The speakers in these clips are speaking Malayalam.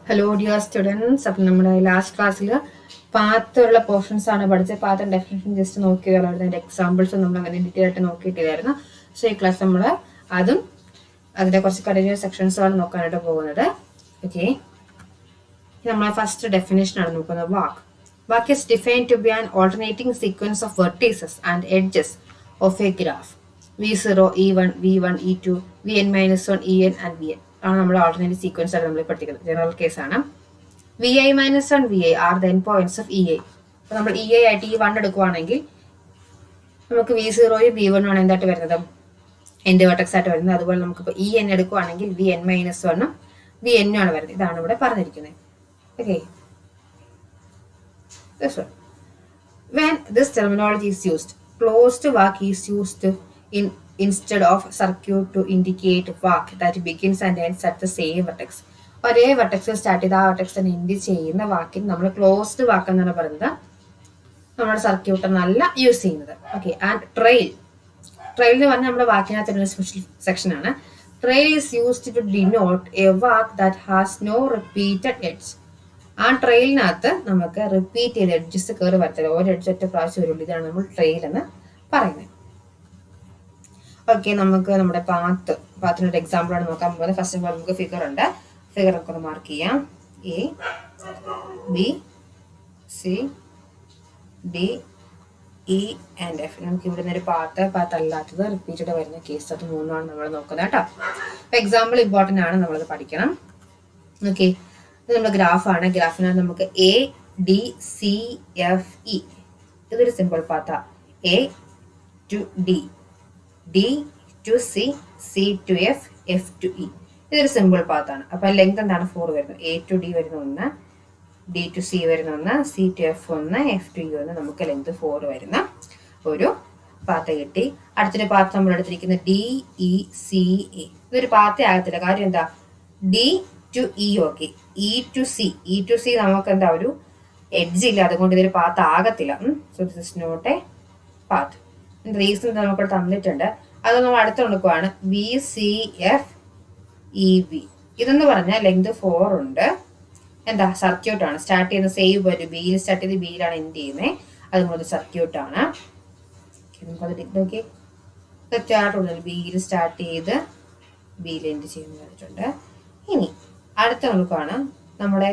Hello dear students. അപ്പം നമ്മുടെ ലാസ്റ്റ് ക്ലാസ്സിൽ പാത്തുള്ള പോർഷൻസ് ആണ് പഠിച്ചത്. പാത്ത് ഡെഫിനേഷൻ ജസ്റ്റ് നോക്കിയതാണ്. അതിൻ്റെ എക്സാമ്പിൾസ് നമ്മൾ അങ്ങനെ ഡീറ്റെയിൽ ആയിട്ട് നോക്കിയിട്ടില്ലായിരുന്നു. പക്ഷേ ഈ ക്ലാസ് നമ്മൾ അതും അതിൻ്റെ കുറച്ച് കണ്ടിന്യൂസ് സെക്ഷൻസുമാണ് നോക്കാനായിട്ട് പോകുന്നത്. ഓക്കെ, നമ്മൾ ഫസ്റ്റ് ഡെഫിനേഷൻ ആണ് നോക്കുന്നത്. വാക്ക് is defined to be an alternating sequence of vertices and edges of a graph. V0, E1, V1, E2, Vn-1, En and Vn ആണ് നമ്മുടെ ഓൾട്ടർനേറ്റീവ് സീക്വൻസ് ആണ് നമ്മൾ പഠിക്കുന്നത്. ജനറൽ കേസ് ആണ്. Vi-1 Vi are the end points of Ei. അപ്പോൾ നമ്മൾ Ei ആയിട്ട് E1 എടുക്കുവാണെങ്കിൽ നമുക്ക് V0യും V1 ആണ് എന്തായിട്ട് വരുന്നത്, എൻഡ് വെർട്ടെക്സ് ആയിട്ട് വരുന്നത്. അതുപോലെ നമുക്കിപ്പോൾ En എടുക്കുവാണെങ്കിൽ Vn-1 Vn ആണ് വരുന്നത്. ഇതാണ് ഇവിടെ പറഞ്ഞിരിക്കുന്നത്. Okay, this one. When this terminology is used, closed walk is used instead of circuit to indicate walk that begins and ends at the same vertex. ഒരേ വെർട്ടെക്സിൽ സ്റ്റാർട്ട് ചെയ്ത് ആ വെർട്ടെക്സ് തന്നെ എൻഡ് ചെയ്യുന്ന വാക്കിന് നമ്മൾ ക്ലോസ്ഡ് വാക്ക് എന്നാണ് പറയുന്നത്. നമ്മുടെ സർക്യൂട്ട് എന്നല്ല യൂസ് ചെയ്യുന്നത്. ഓക്കെ, ആൻഡ് ട്രെയിൽ എന്ന് പറഞ്ഞാൽ നമ്മുടെ വാക്കിനകത്ത് ഒരു സ്പെഷ്യൽ സെക്ഷൻ ആണ്. Trail is used to denote a walk that has no repeated edge. ആ ട്രെയിലിനകത്ത് നമുക്ക് റിപ്പീറ്റ് ചെയ്ത് എഡ്ജസ് കയറി വരത്തില്ല. ഒരു എഡ്ജ് ഒറ്റ പ്രാവശ്യം വരുള്ളൂ. ഇതാണ് നമ്മൾ ട്രെയിൽ എന്ന് പറയുന്നത്. ഓക്കെ, നമുക്ക് നമ്മുടെ പാത്തിനൊരു എക്സാമ്പിൾ ആണ് നോക്കാൻ പോകുന്നത്. ഫസ്റ്റ് ഓഫ് ഓൾ നമുക്ക് ഫിഗർ ഉണ്ട്. ഫിഗർ നമുക്ക് ഒന്ന് മാർക്ക് ചെയ്യാം. A, B, C, D, E and F. നമുക്ക് ഇവിടെ നിന്ന് ഒരു പാത്ത് അല്ലാത്തത് റിപ്പീറ്റഡ് വരുന്ന കേസ് അത് മൂന്നാണ് നമ്മൾ നോക്കുന്നത് കേട്ടോ. അപ്പൊ എക്സാമ്പിൾ ഇമ്പോർട്ടൻ്റ് ആണ്, നമ്മളത് പഠിക്കണം. ഓക്കെ, ഇത് നമ്മുടെ ഗ്രാഫാണ്. ഗ്രാഫിനകത്ത് നമുക്ക് A D C F E ഇതൊരു സിമ്പിൾ പാത്താ. A to D, D to C, C to F, F to E ഇതൊരു സിമ്പിൾ പാത്താണ്. അപ്പൊ ലെങ്ത് എന്താണ് 4 വരുന്നത്. എ ടു ഡി വരുന്ന 1, ഡി ടു സി വരുന്ന 1, C to F 1, F to E 1. നമുക്ക് ലെങ്ത് 4 വരുന്ന ഒരു പാത്ത് കിട്ടി. അടുത്തൊരു പാത്ത് നമ്മൾ എടുത്തിരിക്കുന്നത് ഡി ഇ സി എ. ഇതൊരു പാത്തേ ആകത്തില്ല. കാര്യം എന്താ, D to E okay, E to C നമുക്ക് എന്താ ഒരു എഡ്ജ് ഇല്ല, അതുകൊണ്ട് ഇതൊരു പാത്ത് ആകത്തില്ല. So this is not a path. Reason നമുക്ക് തന്നിട്ടുണ്ട്, അത് നമ്മൾ അടുത്ത് കൊടുക്കുവാണ്. B C F E B ഇതെന്ന് പറഞ്ഞാൽ ലെങ്ത് 4 ഉണ്ട്. എന്താ, സർക്യൂട്ടാണ്. സ്റ്റാർട്ട് ചെയ്യുന്ന സെയിം ഒരു ബിയിൽ സ്റ്റാർട്ട് ചെയ്ത് ബിയിലാണ് എൻഡ് ചെയ്യുന്നത്. അതുപോലെ സർക്യൂട്ടാണ്. തെറ്റായിട്ടുള്ളത് ബിയിൽ സ്റ്റാർട്ട് ചെയ്ത് ബിയിൽ എൻഡ് ചെയ്യുന്ന പറഞ്ഞിട്ടുണ്ട്. ഇനി അടുത്ത നോക്കുകയാണ് നമ്മുടെ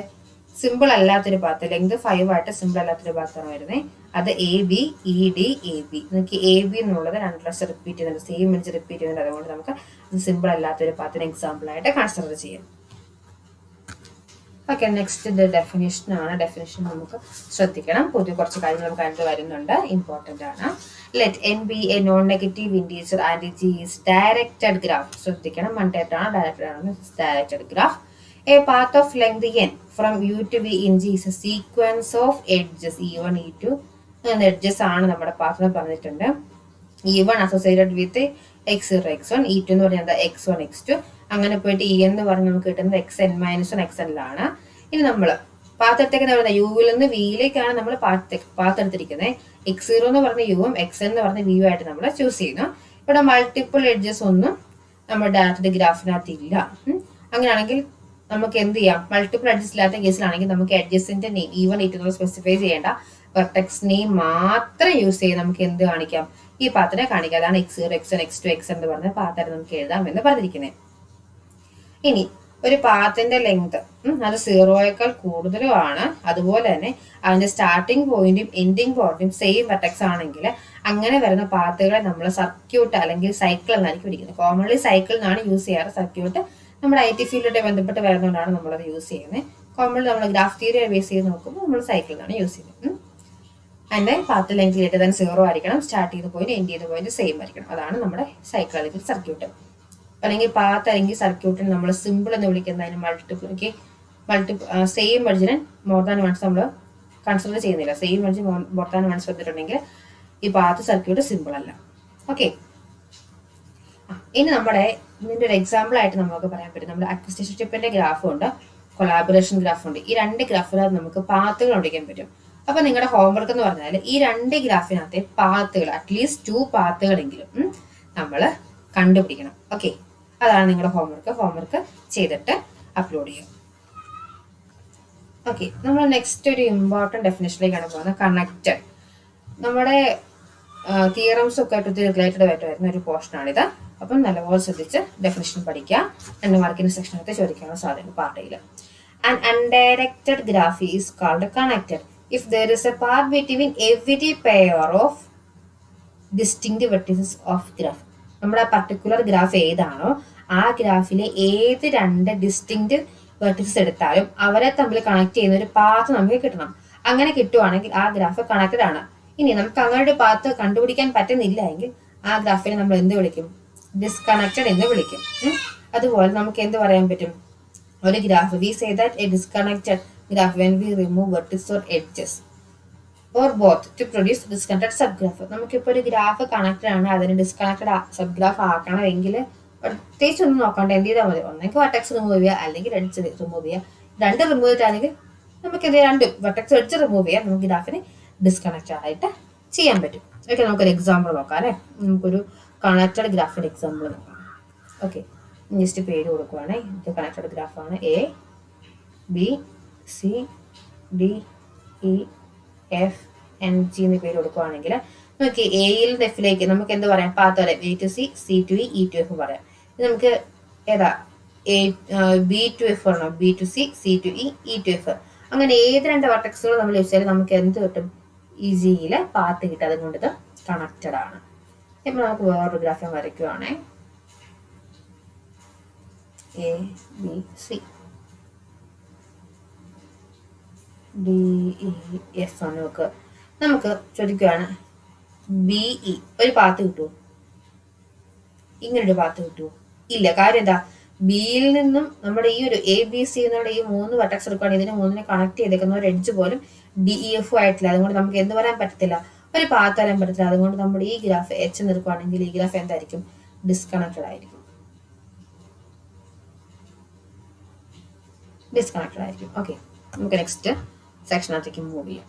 സിമ്പിൾ അല്ലാത്തൊരു പാത്ത്. ലെങ്ത് 5 ആയിട്ട് സിമ്പിൾ അല്ലാത്തൊരു പാത്താണ് വരുന്നത്. അത് A B E D A B. നമുക്ക് എ ബി എന്നുള്ളത് 2 പ്രാവശ്യം റിപ്പീറ്റ് ചെയ്യുന്നുണ്ട്, സെയിം എഡ്ജ് റിപ്പീറ്റ് ചെയ്യുന്നുണ്ട്. അതുകൊണ്ട് നമുക്ക് സിമ്പിൾ അല്ലാത്തൊരു പാത്തിന് എക്സാമ്പിൾ ആയിട്ട് കൺസിഡർ ചെയ്യാം. ഓക്കെ, നെക്സ്റ്റ് ഇത് ഡെഫിനേഷൻ ആണ്. ഡെഫിനേഷൻ നമുക്ക് ശ്രദ്ധിക്കണം. പുതിയ കുറച്ച് കാര്യങ്ങൾ നമുക്ക് അതിന് വരുന്നുണ്ട്, ഇമ്പോർട്ടൻ്റ് ആണ്. Let N B A non negative integer and G is directed graph. ശ്രദ്ധിക്കണം, മണ്ടേറ്റാണ്, ഡയറക്റ്റഡ് ആണ്. Directed graph. A path of length n from u to v in g is a sequence of edges e1 e2 and edges ആണ് നമ്മുടെ പാത്ത് എന്ന് പറഞ്ഞിട്ടുണ്ട്. e1 associated with x0 x1, e2 എന്ന് പറഞ്ഞാൽ x1 x2, അങ്ങനെ പോയിട്ട് e എന്ന് പറഞ്ഞ് നമുക്ക് കിട്ടുന്നത് xn-1 xn ലാണ്. ഇനി നമ്മൾ പാത്ത് എടുത്തേക്കുന്ന യുവിൽ നിന്ന് വിയിലേക്കാണ് നമ്മൾ പാത്ത് എടുത്തിരിക്കുന്നത്. x0 എന്ന് പറഞ്ഞ യുവും xn എന്ന് പറഞ്ഞ വിയും ആയിട്ട് നമ്മൾ ചൂസ് ചെയ്യുന്നു. ഇവിടെ മൾട്ടിപ്പിൾ എഡ്ജസ് ഒന്നും നമ്മുടെ ഡയറക്റ്റ് ഗ്രാഫിനകത്ത് ഇല്ല. അങ്ങനെയാണെങ്കിൽ നമുക്ക് എന്ത് ചെയ്യാം, മൾട്ടിപ്പിൾ എഡ്ജസ് ഇല്ലാത്ത കേസിലാണെങ്കിൽ നമുക്ക് എഡ്ജസിന്റെ നെയിം E1 E2 സ്പെസിഫൈ ചെയ്യേണ്ട, വെർട്ടെക്സ് നെയിം മാത്രം യൂസ് ചെയ്ത് നമുക്ക് എന്ത് കാണിക്കാം, ഈ പാത്തിനെ കാണിക്കാം. അതാണ് x0 x1 x2 x എന്ന് പറഞ്ഞ പാത്തായിട്ട് നമുക്ക് എഴുതാം എന്ന് പറഞ്ഞിരിക്കുന്നത്. ഇനി ഒരു പാത്തിന്റെ ലെങ്ത് അത് 0യേക്കാൾ കൂടുതലുമാണ്, അതുപോലെ തന്നെ അതിന്റെ സ്റ്റാർട്ടിംഗ് പോയിന്റും എൻഡിങ് പോയിന്റും സെയിം വെർട്ടെക്സ് ആണെങ്കിൽ അങ്ങനെ വരുന്ന പാത്തുകളെ നമ്മൾ സർക്യൂട്ട് അല്ലെങ്കിൽ സൈക്കിൾ എന്നായിരിക്കും വിളിക്കുന്നത്. കോമൺലി സൈക്കിൾ എന്നാണ് യൂസ് ചെയ്യാറ്. സർക്യൂട്ട് നമ്മുടെ IT ഫീൽഡുമായിട്ട് ബന്ധപ്പെട്ട് വരുന്നതുകൊണ്ടാണ് നമ്മളത് യൂസ് ചെയ്യുന്നത്. കോമൺലി നമ്മൾ ഗ്രാഫ് തിയറി ബേസ് ചെയ്ത് നോക്കുമ്പോൾ നമ്മൾ സൈക്കിൾ എന്നാണ് യൂസ് ചെയ്യുന്നത്. അതിന്റെ പാത്ത് ലെങ്ത് ഗ്രേറ്റർ ദാൻ 0 ആയിരിക്കണം. സ്റ്റാർട്ട് ചെയ്ത പോയിന്റ് എൻഡ് ചെയ്ത പോയിന്റ് സെയിം ആയിരിക്കണം. അതാണ് നമ്മുടെ സൈക്കിൾ അല്ലെങ്കിൽ സർക്യൂട്ട്. അല്ലെങ്കിൽ പാത്ത് അല്ലെങ്കിൽ സർക്യൂട്ടിന് നമ്മൾ സിമ്പിൾ എന്ന് വിളിക്കുന്ന അതിന് മൾട്ടിപ്പിൾ സെയിം എഡ്ജിന് മോർ ദാൻ വൺസ് നമ്മൾ കൺസിഡർ ചെയ്യുന്നില്ല. Same edge more than once വന്നിട്ടുണ്ടെങ്കിൽ ഈ പാത്ത് സർക്യൂട്ട് സിമ്പിൾ അല്ല. ഓക്കെ, ഇനി നമ്മുടെ ഇതിന്റെ ഒരു എക്സാമ്പിൾ ആയിട്ട് നമുക്ക് പറയാൻ പറ്റും. നമ്മുടെ അക്വിസിഷൻ ഷിപ്പിന്റെ ഗ്രാഫ് ഉണ്ട്, കൊളാബറേഷൻ ഗ്രാഫ് ഉണ്ട്. ഈ 2 ഗ്രാഫിനകത്ത് നമുക്ക് പാത്തുകൾ കണ്ടുപിടിക്കാൻ പറ്റും. അപ്പൊ നിങ്ങളുടെ ഹോംവർക്ക് എന്ന് പറഞ്ഞാൽ ഈ 2 ഗ്രാഫിനകത്തെ പാത്തുകൾ അറ്റ്ലീസ്റ്റ് 2 പാത്തുകളെങ്കിലും നമ്മൾ കണ്ടുപിടിക്കണം. ഓക്കെ, അതാണ് നിങ്ങളുടെ ഹോംവർക്ക് ചെയ്തിട്ട് അപ്ലോഡ് ചെയ്യുക. ഓക്കെ, നമ്മൾ നെക്സ്റ്റ് ഒരു ഇമ്പോർട്ടൻറ്റ് ഡെഫിനേഷനിലേക്കാണ് പോകുന്നത്, കണക്റ്റഡ്. നമ്മുടെ തിയറംസ് ഒക്കെ ആയിട്ട് റിലേറ്റഡ് ആയിട്ട് വരുന്ന ഒരു പോർഷനാണിത്. അപ്പം നല്ലപോലെ ശ്രദ്ധിച്ച് ഡെഫിനേഷൻ പഠിക്കുക. 2 മാർക്കിന്റെ സെക്ഷനകത്ത് ചോദിക്കാനുള്ള സാധ്യത പാർട്ടിയിൽ. An undirected graph is called connected if there is a path between every pair of distinct vertices of graph. നമ്മുടെ പർട്ടിക്കുലർ ഗ്രാഫ് ഏതാണോ ആ ഗ്രാഫിലെ ഏത് 2 ഡിസ്റ്റിങ്ക്റ്റ് വെർട്ടിസസ് എടുത്താലും അവരെ തമ്മിൽ കണക്ട് ചെയ്യുന്ന ഒരു പാത്ത് നമുക്ക് കിട്ടണം. അങ്ങനെ കിട്ടുവാണെങ്കിൽ ആ ഗ്രാഫ് കണക്റ്റഡ് ആണ്. ഇനി നമുക്ക് അങ്ങനെ ഒരു പാത്ത് കണ്ടുപിടിക്കാൻ പറ്റുന്നില്ല എങ്കിൽ ആ ഗ്രാഫിനെ നമ്മൾ എന്ത് വിളിക്കും? ഡിസ്കണക്റ്റഡ് എന്ന് വിളിക്കും. അതുപോലെ നമുക്ക് എന്ത് പറയാൻ പറ്റും? ഒരു graph, we say that a disconnected graph when we remove vertices or edges or both to produce disconnected subgraph. നമുക്കിപ്പോൾ ഒരു ഗ്രാഫ് കണക്റ്റഡ് ആണ്, അതിന് ഡിസ്കണക്റ്റഡ് സബ് ഗ്രാഫ് ആക്കണമെങ്കിൽ പ്രത്യേകിച്ച് ഒന്നും നോക്കണ്ട, എന്ത് ചെയ്താൽ മതി? ഒന്നെങ്കിൽ വെർട്ടെക്സ് റിമൂവ് ചെയ്യുക, അല്ലെങ്കിൽ എഡ്ജ് റിമൂവ് ചെയ്യുക. 2 റിമൂവ് ചെയ്തിട്ടാണെങ്കിൽ നമുക്ക് എന്ത് ചെയ്യാം? 2 വെർട്ടെക്സ് എഡ്ജ് റിമൂവ് ചെയ്യാം, നമുക്ക് ഗ്രാഫിനെ ഡിസ്കണക്റ്റഡ് ആയിട്ട് ചെയ്യാൻ പറ്റും. ഓക്കെ, നമുക്കൊരു എക്സാമ്പിൾ നോക്കാം അല്ലേ. നമുക്കൊരു കണക്റ്റഡ് ഗ്രാഫിന്റെ എക്സാമ്പിൾ നോക്കാം. ഓക്കെ, ജസ്റ്റ് പേര് കൊടുക്കുവാണ്. ഇത് കണക്റ്റഡ് ഗ്രാഫാണ്. A B C D E F N G എന്ന് പേര് കൊടുക്കുവാണെങ്കിൽ നമുക്ക് എയിൽ എഫിലേക്ക് നമുക്ക് എന്ത് പറയാം? പാത്ത് പറയാം. A to C, C to E, E to F പറയാം. ഇത് നമുക്ക് ഏതാ? ബി ടു എഫ് പറയണം. B to C, C to E, E to F. അങ്ങനെ ഏത് 2 വെർട്ടെക്സുകൾ നമ്മൾ വെച്ചാൽ നമുക്ക് എന്ത് കിട്ടും? ഈസിയിൽ പാത്ത് കിട്ടും. അതുകൊണ്ട് ഇത് കണക്റ്റഡ് ആണ്. ഇപ്പൊ നമുക്ക് വേറൊരു ഗ്രാഫ് വരയ്ക്കുവാണേ. A B C D E F ആണ്. നമുക്ക് ചോദിക്കുകയാണ് ബി ഇ ഒരു പാത്ത് കിട്ടുമോ? ഇങ്ങനൊരു പാത്ത് കിട്ടുമോ? ഇല്ല. കാര്യം എന്താ? ബിയിൽ നിന്നും നമ്മുടെ ഈ ഒരു എ ബി സി എന്നുള്ള ഈ 3 വെർട്ടെക്സ് എടുക്കുകയാണെങ്കിൽ ഇതിനെ 3 കണക്ട് ചെയ്തേക്കുന്ന ഒരു എഡ്ജ് പോലും ഡി ഇ എഫ് ആയിട്ടില്ല. അതുകൊണ്ട് നമുക്ക് എന്ത് പറയാൻ പറ്റത്തില്ല? ഒരു പാത്ത് വരാൻ പറ്റത്തില്ല. അതുകൊണ്ട് നമ്മുടെ ഈ ഗ്രാഫ് എച്ച് നിൽക്കുകയാണെങ്കിൽ ഈ ഗ്രാഫ് എന്തായിരിക്കും? ഡിസ്കണക്റ്റഡ് ആയിരിക്കും. ഡിസ്കണക്റ്റഡ് ആയിരിക്കും. ഓക്കെ, നമുക്ക് നെക്സ്റ്റ് സെക്ഷനകത്തേക്ക് മൂവ് ചെയ്യാം.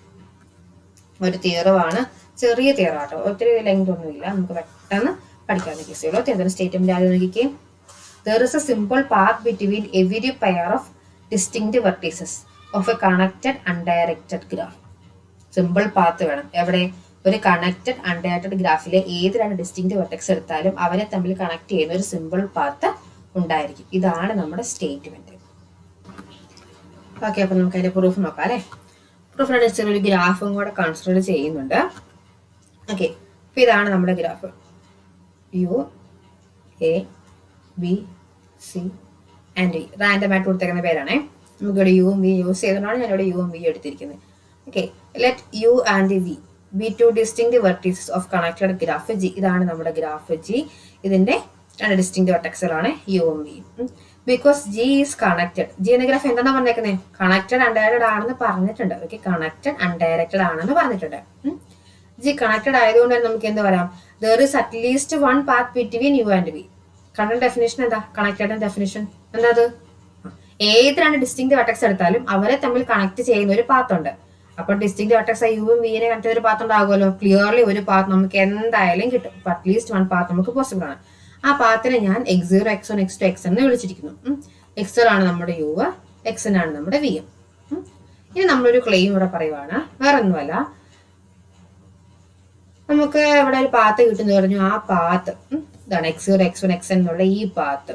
ഒരു തിയറമാണ്, ചെറിയ തിയറാട്ടോ, ഒത്തിരി ലെങ്ത് ഒന്നുമില്ല, നമുക്ക് പെട്ടെന്ന് പഠിക്കാവുന്ന കേസുകളോ. തിയറത്തിന്റെ സ്റ്റേറ്റ്മെന്റ് ആദ്യം നോക്കിക്കേ. There is a simple path between every pair of distinct vertices of a connected undirected graph. Simple path വേണം. എവിടെ? ഒരു കണക്റ്റഡ് അൺഡയറക്റ്റഡ് ഗ്രാഫിലെ ഏത് 2 ഡിസ്റ്റിങ്ക്റ്റ് വെർട്ടെക്സ് എടുത്താലും അവരെ തമ്മിൽ കണക്ട് ചെയ്യുന്ന ഒരു സിമ്പിൾ പാത്ത് ഉണ്ടായിരിക്കും. ഇതാണ് നമ്മുടെ സ്റ്റേറ്റ്മെന്റ്. ഓക്കെ, അപ്പൊ നമുക്ക് അതിന്റെ പ്രൂഫ് നോക്കാം അല്ലെ. പ്രൂഫിനനുസരിച്ച് ഒരു ഗ്രാഫും കൂടെ കൺസിഡർ ചെയ്യുന്നുണ്ട്. ഓക്കെ, അപ്പൊ ഇതാണ് നമ്മുടെ graph. U A B C and V random ആയിട്ട് കൊടുത്തേക്കുന്ന പേരാണേ. നമുക്കിവിടെ യുവും വി യൂസ് ചെയ്തുകൊണ്ടാണ് ഞാനിവിടെ യുവും വി എടുത്തിരിക്കുന്നത്. Okay, let U and V be 2 distinct vertices of connected graph G. ഇതാണ് നമ്മുടെ ഗ്രാഫ് ജി. ഇതിന്റെ 2 ഡിസ്റ്റിങ്ക്റ്റ് വെർട്ടെക്സുകളാണ് യുവും V. Because G is connected. G എന്ന ഗ്രാഫ് എന്താണ് പറഞ്ഞേക്കുന്നത്? കണക്റ്റഡ് അൺഡയറക്റ്റഡ് ആണെന്ന് പറഞ്ഞിട്ടുണ്ട്. ഓക്കെ, കണക്റ്റഡ് അൺഡയറക്റ്റഡ് ആണെന്ന് പറഞ്ഞിട്ടുണ്ട്. ജി കണക്റ്റഡ് ആയതുകൊണ്ട് തന്നെ നമുക്ക് എന്ത് പറയാം? There is at least 1 path between U and V. Connected definition എന്താ? കണക്റ്റഡ് ഡെഫിനേഷൻ എന്താ? അത് ഏത് 2 ഡിസ്റ്റിങ്ക്റ്റ് വെർട്ടെക്സ് എടുത്താലും അവരെ തമ്മിൽ കണക്ട് ചെയ്യുന്ന ഒരു പാത്ത് ഉണ്ട്. അപ്പൊ ഡിസ്റ്റിങ്ക്റ്റ് വെർട്ടെക്സ് യുവും വിനെ കണക്ട് ചെയ്ത ഒരു പാത്ത് ഉണ്ടാകുമല്ലോ. ക്ലിയർലി ഒരു പാത്ത് നമുക്ക് എന്തായാലും കിട്ടും. അറ്റ്ലീസ്റ്റ് 1 പാത്ത് നമുക്ക് പോസിബിൾ ആണ്. ആ പാത്തിനെ ഞാൻ x0, x1, x2, x എന്ന് വിളിച്ചിരിക്കുന്നു. x0 ആണ് നമ്മുടെ യു, xn ആണ് നമ്മുടെ വി. ഇനി നമ്മളൊരു ക്ലെയിം ഇവിടെ പറയുവാണ്. വേറെ ഒന്നുമല്ല, നമുക്ക് ഇവിടെ ഒരു പാത്ത് കിട്ടുന്നു പറഞ്ഞു. ആ പാത്ത് ഇതാണ് x0, x1, xn എന്നുള്ള ഈ പാത്ത്.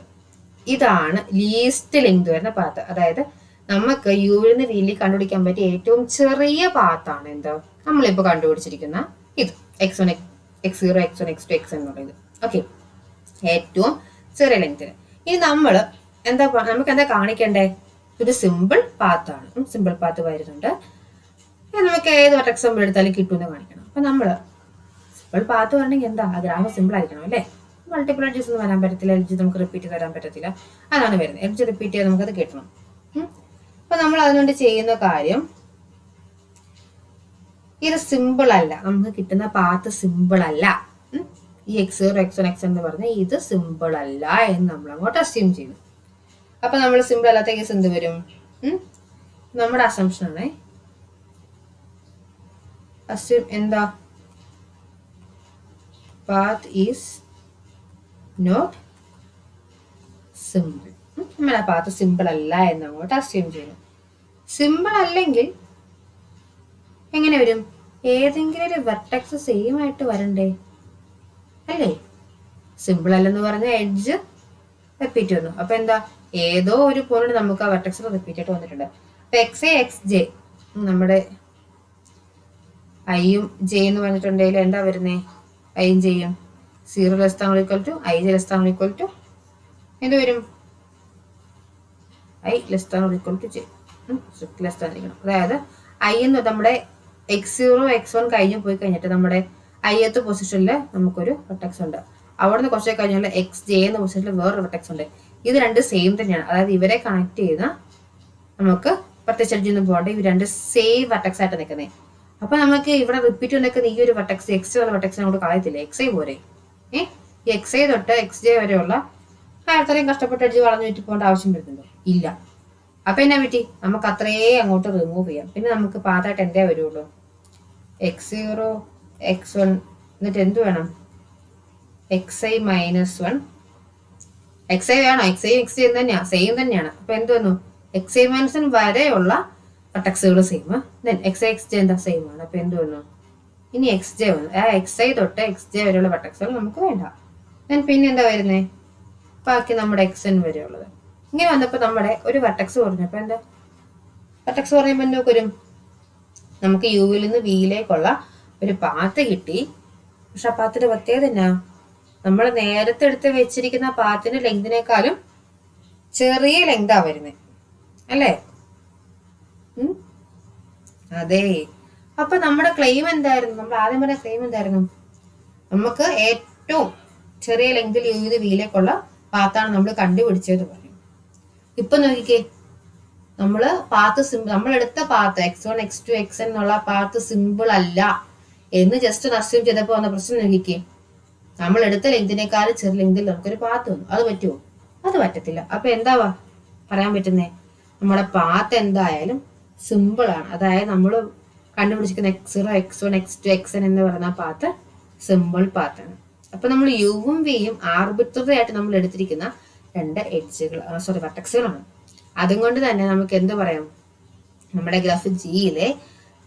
ഇതാണ് ലീസ്റ്റ് ലെങ്ത് വരുന്ന പാത്ത്. അതായത് നമുക്ക് യുവിൽ നിന്ന് വിയിൽ കണ്ടുപിടിക്കാൻ പറ്റിയ ഏറ്റവും ചെറിയ പാത്താണ് എന്താ നമ്മളിപ്പോ കണ്ടുപിടിച്ചിരിക്കുന്ന ഇത് x1, x0, x1, x2, xn എന്നുള്ളത്. ഓക്കെ, ഏറ്റവും ചെറിയ ലെങ്ത്തിന്. ഇനി നമ്മൾ നമുക്ക് എന്താ കാണിക്കണ്ടേ? ഒരു സിമ്പിൾ പാത്താണ്. സിമ്പിൾ പാത്ത് വരുന്നുണ്ട്. നമുക്ക് ഏത് വെർട്ടെക്സ് നമ്മൾ എടുത്താലും കിട്ടുമെന്ന് കാണിക്കണം. അപ്പൊ നമ്മള് സിമ്പിൾ പാത്ത് വരണമെങ്കിൽ എന്താ? ആ ഗ്രാഫ് സിമ്പിൾ ആയിരിക്കണം അല്ലേ. മൾട്ടിപ്പിൾ എഡ്ജസ് ഒന്നും വരാൻ പറ്റത്തില്ല. എഡ്ജ് നമുക്ക് റിപ്പീറ്റ് തരാൻ പറ്റത്തില്ല. അതാണ് വരുന്നത്. എഡ്ജ് റിപ്പീറ്റ് ചെയ്ത് നമുക്കത് കിട്ടണം. അപ്പൊ നമ്മൾ അതിനുവേണ്ടി ചെയ്യുന്ന കാര്യം, ഇത് സിമ്പിൾ അല്ല, നമുക്ക് കിട്ടുന്ന പാത്ത് സിമ്പിൾ അല്ല. ഈ x0, x1, xn എന്ന് പറഞ്ഞാൽ ഇത് സിമ്പിൾ അല്ല എന്ന് നമ്മൾ അങ്ങോട്ട് അസ്യൂം ചെയ്തു. അപ്പൊ നമ്മൾ സിമ്പിൾ അല്ലാത്ത കേസ് എന്ത് വരും? നമ്മുടെ അസംഷൻ ആണ്. അസ്യൂം എന്താ? Path is not simple. നമ്മൾ ആ പാത്ത് സിമ്പിൾ അല്ല എന്ന് അങ്ങോട്ട് അസ്യൂം ചെയ്തു. സിമ്പിൾ അല്ലെങ്കിൽ എങ്ങനെ വരും? ഏതെങ്കിലും ഒരു വെർട്ടെക്സ് സെയിം ആയിട്ട് വരണ്ടേ, അല്ലേ? സിമ്പിൾ അല്ലെന്ന് പറഞ്ഞ എഡ്ജ് റിപ്പീറ്റ് വന്നു. അപ്പൊ എന്താ, ഏതോ ഒരു പോയിന്റ് നമുക്ക് ആ വെർട്ടെക്സ് റിപ്പീറ്റ് ആയിട്ട് വന്നിട്ടുണ്ട്. അപ്പൊ എക്സ് എ എക്സ് ജെ, നമ്മുടെ ഐയും ജെ എന്ന് പറഞ്ഞിട്ടുണ്ടെങ്കിൽ എന്താ വരുന്നേ? ഐയും ജെയും 0 less than equal to I J less than equal to എന്ത് വരും? I less than equal to J, less than ഇരിക്കണം. അതായത് ഐ എന്ന് നമ്മുടെ x0 x1 കഴിഞ്ഞ് പോയി കഴിഞ്ഞിട്ട് നമ്മുടെ ith പൊസിഷനിൽ നമുക്കൊരു വെർട്ടെക്സ് ഉണ്ട്. അവിടുന്ന് കുറച്ച് കഴിഞ്ഞാൽ എക്സ് ജെ എന്ന പൊസിഷനിൽ വേറൊരു വെർട്ടെക്സ് ഉണ്ട്. ഇത് രണ്ട് സെയിം തന്നെയാണ്. അതായത് ഇവരെ കണക്ട് ചെയ്യുന്ന നമുക്ക് പ്രത്യേകിച്ച് എഡ്ജൊന്നും പോകണ്ട, ഇവർ രണ്ട് സെയിം വെർട്ടെക്സ് ആയിട്ട് നിൽക്കുന്നത്. അപ്പൊ നമുക്ക് ഇവിടെ റിപ്പീറ്റ് നിൽക്കുന്ന ഈ ഒരു വെർട്ടെക്സ് എക്സ് ഉള്ള വെർട്ടെക്സ് നമുക്ക് കളയത്തില്ല, എക്സ് ഐ പോരെ. ഈ എക്സ് ഐ തൊട്ട് എക്സ് ജെ വരെയുള്ള അത്രയും കഷ്ടപ്പെട്ട് എഡ്ജ് വളഞ്ഞു ചുറ്റി പോകേണ്ട ആവശ്യം വരുന്നുണ്ടോ? ഇല്ല. അപ്പൊ എന്നാ പറ്റി, നമുക്ക് അത്രയേ അങ്ങോട്ട് റിമൂവ് ചെയ്യാം. പിന്നെ നമുക്ക് പാത്തായിട്ട് എന്തേ വരുള്ളൂ? x0 x1 എന്നിട്ട് എന്ത് വേണം? xi minus 1. xi വേണോ? xi x തന്നെയാ, സെയിം തന്നെയാണ്. അപ്പൊ എന്ത് വന്നു? xi മൈനസ് 1 വരെയുള്ള വെർട്ടെക്സുകൾ സെയിം, ദെൻ xi xj എന്താ സെയിം ആണ്. അപ്പൊ എന്ത് വന്നു? ഇനി xj വന്നു. ആ xi തൊട്ട് xj വരെയുള്ള വെർട്ടെക്സുകൾ നമുക്ക് വേണ്ട. ദെൻ പിന്നെ എന്താ വരുന്നേ? ബാക്കി നമ്മുടെ xn വരെയുള്ളത്. ഇങ്ങനെ വന്നപ്പോ നമ്മുടെ ഒരു വെർട്ടെക്സ് കുറഞ്ഞപ്പോ എന്താ, വെർട്ടെക്സ് കുറയുമ്പോൾ എന്തൊക്കെ വരും? നമുക്ക് യുവിൽ നിന്ന് വിയിലേക്കുള്ള ഒരു പാത്ത് കിട്ടി. പക്ഷെ ആ പാത്തിന്റെ പ്രത്യേകത എന്നാ? നമ്മൾ നേരത്തെ എടുത്ത് വെച്ചിരിക്കുന്ന പാത്തിന്റെ ലെങ്തിനേക്കാളും ചെറിയ ലെങ്താ വരുന്നത്, അല്ലേ? അതെ. അപ്പൊ നമ്മുടെ ക്ലെയിം എന്തായിരുന്നു? നമ്മൾ ആദ്യം പറഞ്ഞ ക്ലെയിം എന്തായിരുന്നു? നമുക്ക് ഏറ്റവും ചെറിയ ലെങ്തിൽ യുവിൽ വിയിലേക്കുള്ള പാത്താണ് നമ്മൾ കണ്ടുപിടിച്ചത് പറഞ്ഞു. ഇപ്പൊ നോക്കിക്കേ, നമ്മള് പാത്ത് സിമ്പിൾ, നമ്മളെടുത്ത പാത്ത് x1 x2 xn എന്നുള്ള പാത്ത് സിമ്പിൾ അല്ല എന്ന് ജസ്റ്റ് അസ്യൂം ചെയ്തപ്പോ വന്ന പ്രശ്നം നോക്കിക്കേ. നമ്മൾ എടുത്ത ലെങ്തിനേക്കാളും ചെറിയ ലെങ്തിൽ നമുക്കൊരു പാത്ത് വന്നു. അത് പറ്റുമോ? അത് പറ്റത്തില്ല. അപ്പൊ എന്താ പറയാൻ പറ്റുന്നേ? നമ്മുടെ പാത്ത് എന്തായാലും സിമ്പിൾ ആണ്. അതായത് നമ്മൾ കണ്ടുപിടിച്ചിരിക്കുന്ന x0 x1 x2 xn എന്ന് പറയുന്ന പാത്ത് സിമ്പിൾ പാത്താണ്. അപ്പൊ നമ്മൾ യുവും വിയും ആർബിട്രറി ആയിട്ട് നമ്മൾ എടുത്തിരിക്കുന്ന രണ്ട് എഡ്ജുകൾ, വെർട്ടെക്സുകളാണ്. അതുകൊണ്ട് തന്നെ നമുക്ക് എന്ത് പറയാം? നമ്മുടെ ഗ്രാഫ് ജിയിലെ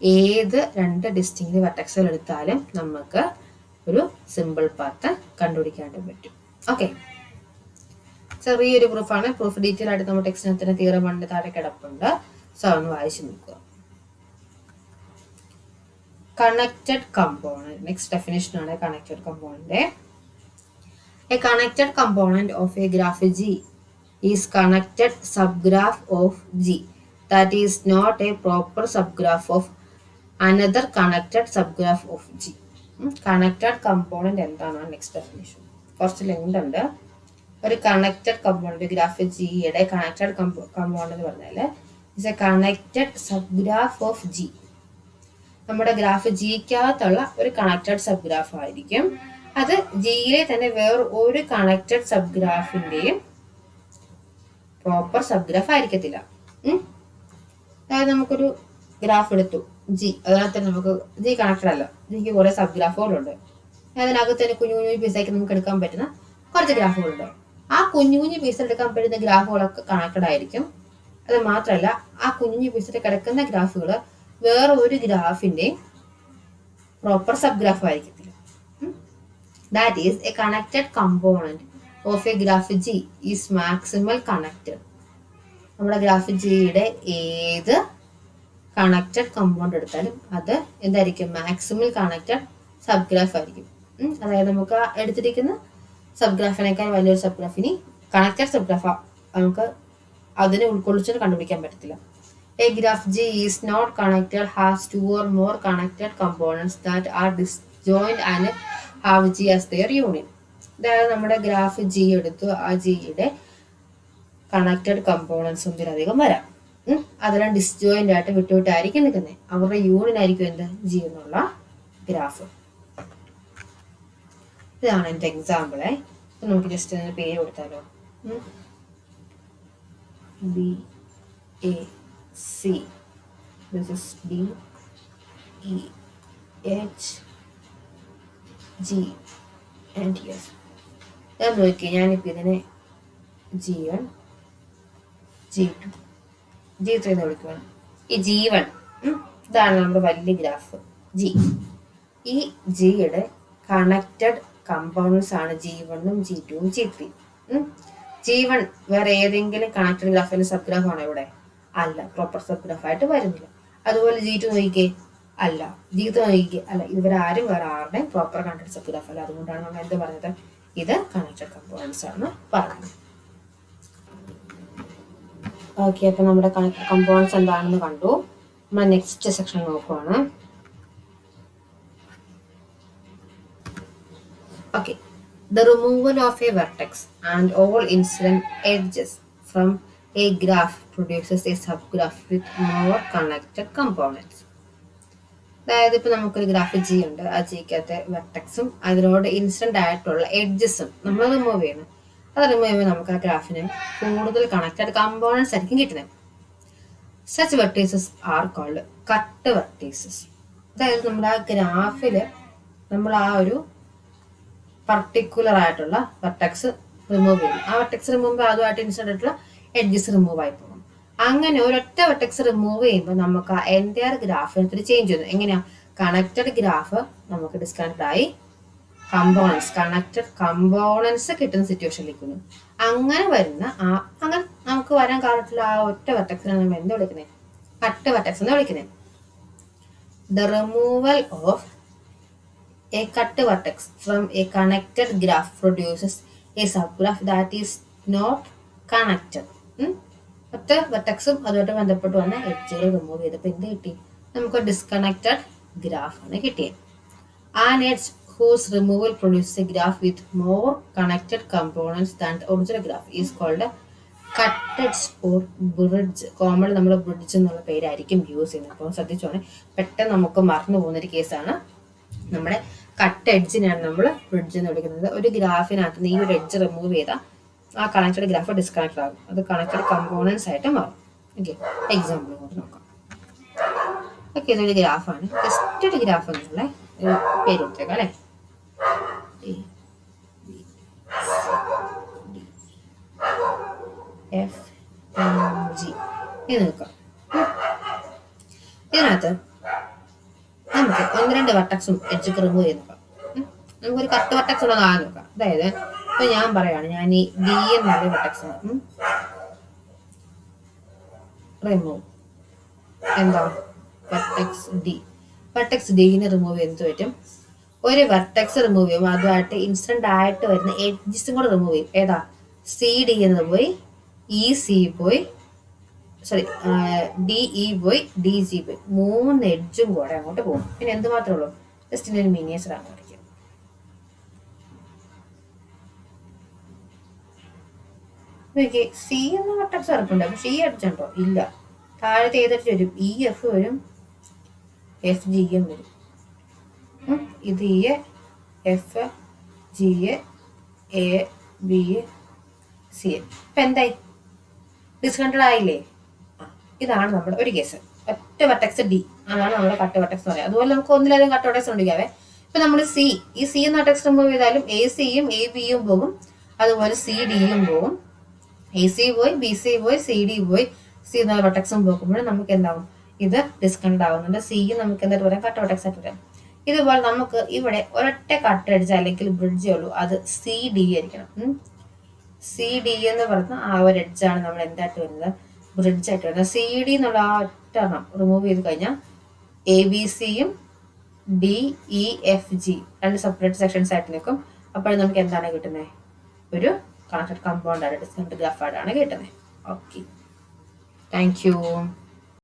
ഏത് രണ്ട് ഡിസ്റ്റിങ്ക്റ്റ് വെർട്ടെക്സുകൾ എടുത്താലും നമുക്ക് ഒരു സിമ്പിൾ പാത്ത് കണ്ടുപിടിക്കാണ്ട് പറ്റും. ഓക്കെ, ചെറിയൊരു പ്രൂഫാണ്. പ്രൂഫ് ഡീറ്റെയിൽ ആയിട്ട് നമ്മുടെ ടെക്സ്റ്റിനകത്തിന് തിയറം 1 താഴെ കിടപ്പുണ്ട്. സോ ഒന്ന് വായിച്ചു നോക്കുക. കണക്റ്റഡ് കമ്പോണന്റ്, നെക്സ്റ്റ് ഡെഫിനിഷൻ ആണ് connected component. A connected component of A graph G is connected subgraph of G that is not a proper subgraph of another connected subgraph of G. Connected component എന്താണ്? നെക്സ്റ്റ് ഡെഫിനിഷൻ കുറച്ച് ലെങ്ത് ഉണ്ട്. ഒരു കണക്റ്റഡ് കമ്പോണന്റ് ഗ്രാഫ് ജിയുടെ കണക്റ്റഡ് കമ്പോണന്റ് എന്ന് പറഞ്ഞാൽ it's A connected subgraph of G. നമ്മുടെ ഗ്രാഫ് ജിക്കകത്തുള്ള ഒരു കണക്റ്റഡ് സബ്ഗ്രാഫ് ആയിരിക്കും. അത് ജിയിലെ തന്നെ വേറെ ഒരു കണക്റ്റഡ് സബ്ഗ്രാഫിന്റെയും പ്രോപ്പർ സബ്ഗ്രാഫ് ആയിരിക്കത്തില്ല. അതായത് നമുക്കൊരു ഗ്രാഫ് എടുത്തു ജി, അതിനകത്ത് നമുക്ക് ജി കണക്റ്റഡ് അല്ല, ജിക്ക് കുറെ സബ്ഗ്രാഫുകളുണ്ട്. അതിനകത്ത് തന്നെ കുഞ്ഞു കുഞ്ഞു പീസാക്കി നമുക്ക് എടുക്കാൻ പറ്റുന്ന കുറച്ച് ഗ്രാഫുകളുണ്ട്. ആ കുഞ്ഞു കുഞ്ഞു പീസിൽ എടുക്കാൻ പറ്റുന്ന ഗ്രാഫുകളൊക്കെ കണക്റ്റഡ് ആയിരിക്കും. അത് മാത്രമല്ല, ആ കുഞ്ഞു പീസിൽ കിടക്കുന്ന ഗ്രാഫുകൾ വേറെ ഒരു ഗ്രാഫിന്റെ പ്രോപ്പർ സബ്ഗ്രാഫ് ആയിരിക്കത്തില്ല. That is A connected component of A graph G is maximal connected. നമ്മുടെ ഗ്രാഫ് ജിയുടെ ഏത് കണക്റ്റഡ് കമ്പോണന്റ് എടുത്താലും അത് എന്തായിരിക്കും? മാക്സിമൽ കണക്റ്റഡ് സബ്ഗ്രാഫ് ആയിരിക്കും. അതായത് നമുക്ക് എടുത്തിരിക്കുന്ന സബ്ഗ്രാഫിനേക്കാൾ വലിയൊരു സബ്ഗ്രാഫിനി കണക്റ്റഡ് സബ്ഗ്രാഫ് നമുക്ക് അതിനെ ഉൾക്കൊള്ളിച്ചിട്ട് കണ്ടുപിടിക്കാൻ പറ്റത്തില്ല. A graph G is not connected has 2 or more connected components that are disjoint and have G as their union. അതായത് നമ്മുടെ ഗ്രാഫ് ജി എടുത്തു, ആ ജിയുടെ കണക്റ്റഡ് കമ്പോണൻസ് ഒന്നിലധികം വരാം. അതെല്ലാം ഡിസ്ജോയിന്റ് ആയിട്ട് വിട്ടുവിട്ടായിരിക്കും നിൽക്കുന്നത്. അവരുടെ യൂണിയൻ ആയിരിക്കും എന്ത്? ജി എന്നുള്ള ഗ്രാഫ്. ഇതാണ് എൻ്റെ എക്സാമ്പിളെ. നമുക്ക് ജസ്റ്റ് പേര് കൊടുത്താലോ. B A C, this is D E H G and F. ഞാൻ നോക്കി, ഞാനിപ്പോൾ ഇതിനെ G1 G2 G3 എന്ന് വിളിക്കുകയാണ്. ഈ G1 ഇതാണ് നമ്മുടെ വലിയ ഗ്രാഫ് ജി. ഈ ജിയുടെ കണക്റ്റഡ് കമ്പൗണ്ട്സ് ആണ് G1ഉം G2ഉം G3. G1 വേറെ ഏതെങ്കിലും കണക്റ്റഡ് ഗ്രാഫിന്റെ സബ് ഗ്രാഫ് ആണോ ഇവിടെ? അല്ല, പ്രോപ്പർ സബ് ഗ്രാഫ് ആയിട്ട് വരുന്നില്ല. അതുപോലെ G2 നോക്കിക്കേ, അല്ല. G3 നോക്കിക്കേ, അല്ല. ഇവരാരും വേറെ ആരുടെയും പ്രോപ്പർ കണക്റ്റഡ് സബ് ഗ്രാഫ് അല്ല. അതുകൊണ്ടാണ് നമ്മൾ എന്ത് പറഞ്ഞത്? ഇത് കണക്റ്റഡ് കമ്പോണൻസ് ആണ് പറഞ്ഞത്. ഓക്കെ, അപ്പൊ നമ്മുടെ കണക്റ്റഡ് കമ്പോണൻസ് എന്താണെന്ന് കണ്ടു. നമ്മൾ നെക്സ്റ്റ് സെക്ഷൻ നോക്കുവാണ്. Okay, the removal of a vertex and all incident edges from a graph produces a subgraph with more connected components. അതായത് ഇപ്പൊ നമുക്കൊരു ഗ്രാഫ് ജി ഉണ്ട്. ആ ജിക്കകത്തെ വെർട്ടെക്സും അതിനോട് ഇൻസിഡന്റ് ആയിട്ടുള്ള എഡ്ജസും നമ്മൾ റിമൂവ് ചെയ്യണം. അത് റിമൂവ് ചെയ്യുമ്പോൾ നമുക്ക് ആ ഗ്രാഫിന് കൂടുതൽ കണക്റ്റഡ് കമ്പോണൻസ് ആയിരിക്കും കിട്ടുന്നത്. Such vertices are called cut vertices. അതായത് നമ്മുടെ ആ ഗ്രാഫില് നമ്മൾ ആ ഒരു പർട്ടിക്കുലർ ആയിട്ടുള്ള വെർട്ടെക്സ് റിമൂവ് ചെയ്യും. ആ വെർട്ടെക്സ് റിമൂവ് ചെയ്യുമ്പോൾ അതുമായിട്ട് ഇൻസിഡന്റ് ആയിട്ടുള്ള എഡ്ജസ് റിമൂവ് ആയി പോകും. അങ്ങനെ ഒരൊറ്റ വെർട്ടെക്സ് റിമൂവ് ചെയ്യുമ്പോൾ നമുക്ക് ആ എൻറ്റയർ ഗ്രാഫിനകത്ത് ചേഞ്ച് ചെയ്യുന്നു. എങ്ങനെയാ? കണക്റ്റഡ് ഗ്രാഫ് നമുക്ക് ഡിസ്കണക്റ്റഡ് ആയി കണക്റ്റഡ് കമ്പോണൻസ് കിട്ടുന്ന സിറ്റുവേഷനിലേക്ക്. അങ്ങനെ വരുന്ന അങ്ങനെ നമുക്ക് വരാൻ കാരണത്തിലുള്ള ആ ഒറ്റ വെർട്ടെക്സിനെ നമ്മൾ എന്താ വിളിക്കുന്നത്? കട്ട് വെർട്ടെക്സ് എന്ന് വിളിക്കുന്നത്. The removal of a cut vertex from a connected graph produces a subgraph that is not connected. ഒറ്റ വെർട്ടെക്സും അതുമായിട്ട് ബന്ധപ്പെട്ട് വന്ന എഡ്ജുകൾ റിമൂവ് ചെയ്തപ്പോൾ എന്ത് കിട്ടി? നമുക്ക് ഡിസ്കണക്റ്റഡ് ഗ്രാഫ് ആണ് കിട്ടിയത്. An edge whose removal produces a graph with more connected components than the original graph is called a cut edge or bridge. Common നമ്മൾ ബ്രിഡ്ജ് എന്നുള്ള പേരായിരിക്കും യൂസ് ചെയ്യുന്നത്. അപ്പോൾ ശ്രദ്ധിച്ചോണേ, പെട്ടെന്ന് നമുക്ക് മറന്നു പോകുന്നൊരു കേസാണ്. നമ്മുടെ കട്ട് എഡ്ജിനാണ് നമ്മൾ ബ്രിഡ്ജ് എന്ന് വിളിക്കുന്നത്. ഒരു ഗ്രാഫിനകത്ത് നിന്ന് ഈ ഒരു എഡ്ജ് റിമൂവ് ചെയ്താൽ ആ കണക്റ്റഡ് ഗ്രാഫ് ഡിസ്കണക്റ്റഡ് ആകും. അത് കണക്റ്റഡ് കമ്പോണൻസ് ആയിട്ട് മാറും. ഓക്കെ, എക്സാമ്പിൾ കൊണ്ട് നോക്കാം. ഓക്കെ, ഇതൊരു ഗ്രാഫാണ്. ജസ്റ്റ് ഒരു ഗ്രാഫ് എന്നുള്ള പേര് കൊടുത്തേക്കാം അല്ലേ. FMG ഇത് നോക്കാം. ഇതിനകത്ത് നമുക്ക് 1-2 വെർട്ടെക്സും എഡ്ജൊക്കെ റിമൂവ് ചെയ്ത് നോക്കാം. നമുക്കൊരു കട്ട് വെർട്ടെക്സ് ഉള്ളത് ആദ്യം നോക്കാം. അതായത് ഇപ്പൊ ഞാൻ പറയാണ്, ഞാൻ ഈ ഡി എന്നുള്ള വെർട്ടെക്സ് റിമൂവ് എന്താ വെർട്ടെക്സ് ഡിനെ റിമൂവ് ചെയ്തിട്ട് പറ്റും. ഒരു വെർട്ടെക്സ് റിമൂവ് ചെയ്യുമ്പോൾ അതുമായിട്ട് ഇൻസിഡന്റ് ആയിട്ട് വരുന്ന എഡ്ജസും കൂടെ റിമൂവ് ചെയ്യും. ഏതാ? സി ഡി എന്നത് പോയി, ഇ സി പോയി, സോറി ഡി ഇ പോയി, ഡി ജി പോയി. 3 എഡ്ജും കൂടെ അങ്ങോട്ട് പോകും. പിന്നെ എന്ത് മാത്രമേ ഉള്ളൂ? ജസ്റ്റ് ഇതിനൊരു മിനിയേച്ചർ ആണ് കാണിക്കുക. സി എന്ന വെർട്ടെക്സ് കിടപ്പുണ്ട്. അപ്പൊ സി അടിച്ചുണ്ടോ? ഇല്ല. താഴത്തെ ഏതൊക്കെ വരും? ഇ എഫ് വരും, എഫ് ജി എം വരും. ഇത് E F G A B C A. ഇപ്പൊ എന്തായി? ഡിസ്കണക്റ്റഡ് ആയില്ലേ? ഇതാണ് നമ്മുടെ ഒരു കേസ്. ഒറ്റ വെർട്ടെക്സ് ഡി, അതാണ് നമ്മുടെ കട്ട് വെർട്ടെക്സ് എന്ന് പറയുന്നത്. അതുപോലെ നമുക്ക് ഒന്നിലധികം കട്ട് വെർട്ടെക്സ് ഉണ്ടിക്കാവേ. ഇപ്പൊ നമ്മൾ ഈ സി എന്ന വെർട്ടെക്സ് റിമൂവ് ചെയ്താലും എ സിയും എ ബിയും പോകും, അതുപോലെ സി ഡിയും പോകും. എ സി പോയി, ബി സി പോയി, സി ഡി പോയി, സി എന്ന വെർട്ടെക്സും പോകുമ്പോൾ നമുക്ക് എന്താവും? ഇത് ഡിസ്കണക്റ്റഡ് ആവുന്നുണ്ട്. സിയും നമുക്ക് എന്തായിട്ട് പറയാം? കട്ട് വെർട്ടെക്സ് ആയിട്ട് പറയാം. ഇതുപോലെ നമുക്ക് ഇവിടെ ഒരൊറ്റ കട്ട് എഡ്ജ് അല്ലെങ്കിൽ ബ്രിഡ്ജേ ഉള്ളൂ. അത് സി ഡി ആയിരിക്കണം. സി ഡി എന്ന് പറയുന്ന ആ ഒരു എഡ്ജാണ് നമ്മൾ എന്തായിട്ട് വരുന്നത്? ബ്രിഡ്ജ് ആയിട്ട് വരുന്നത്. സി ഡി എന്നുള്ള ആ ഒറ്റ എണ്ണം റിമൂവ് ചെയ്ത് കഴിഞ്ഞാൽ എ ബി സിയും D E F G 2 separate sections ആയിട്ട് നിൽക്കും. അപ്പോൾ നമുക്ക് എന്താണ് കിട്ടുന്നത്? ഒരു കണക്റ്റഡ് കമ്പൗണ്ട് ആയിട്ട് ഡിസ്കണക്റ്റഡ് ഗ്രാഫ് ആയിട്ടാണ് കിട്ടുന്നത്. Okay, thank you.